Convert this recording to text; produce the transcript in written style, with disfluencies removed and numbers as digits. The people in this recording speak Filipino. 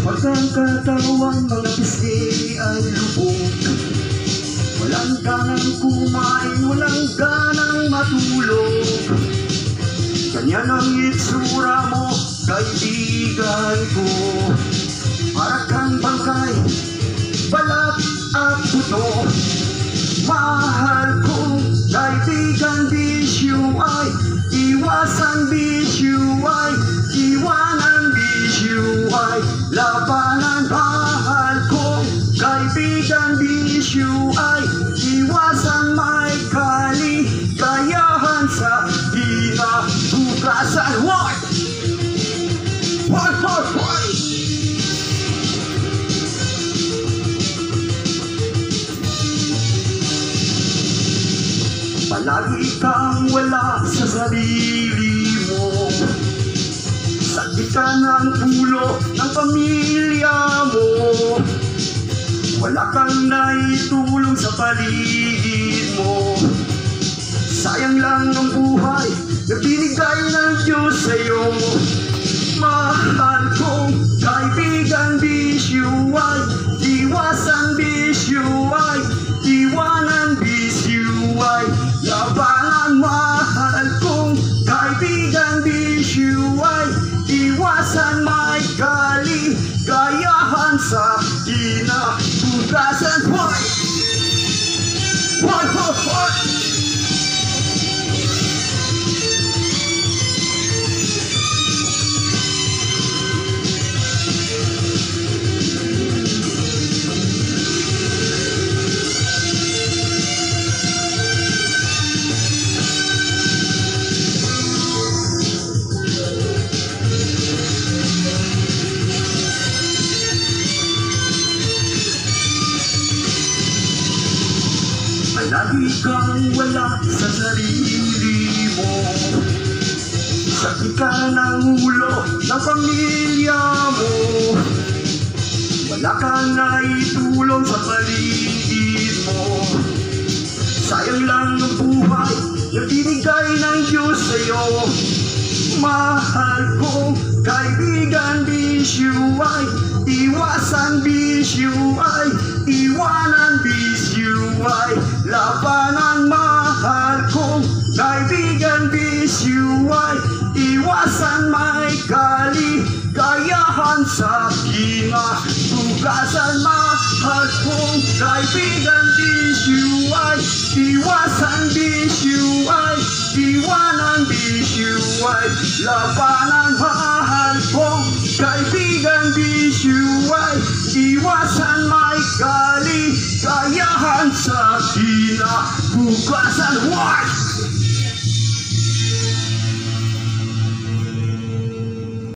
Pagkakatawang mga pisngi ay lubog, walang ganang kumain, walang ganang matulog. Ganyan ang itsura mo, kaibigan ko. Para kang bangkay, balat at buto. Mahal kong kaibigan, bisyo ay iwasan, bisyo ay iwanan, bisyo ay labanan. Mahal kong kaibigan, bisyo ay iwasan, may kaligayahan sa kinabukasan. Why? Why? Why? Why? Palagi kang wala sa sarili mo, sakit ka ng ulo ng pamilya mo. Wala kang naitulong sa paligid mo. Sayang lang ang buhay na binigay ng Diyos sa'yo. Mahal kong kaibigan, bisyo ay iwasan, bisyo ay iwanan, bisyo ay labanan. Mahal kong kaibigan, bisyo ay iwasan, may kaligayahan sa kinabukasan. Why? Why? Why? Why? Lagi kang wala sa sarili mo, sakit ka ng ulo ng pamilya mo. Wala kang naitulong sa paligid mo. Sayang lang ang buhay na binigay ng Diyos sa'yo. Mahal kong kaibigan, bisyo ay iwasan, bisyo ay iwanan, bisyo ay labanan. Mahal kong kaibigan, bisyo ay iwasan, may kaligayahan sa kinabukasan. Mahal kong kaibigan, bisyo ay iwasan, bisyo ay iwanan, bisyo ay labanan. Mahal kong kaibigan, bisyo ay iwasan, may kaligayahan sa kinabukasan. Why?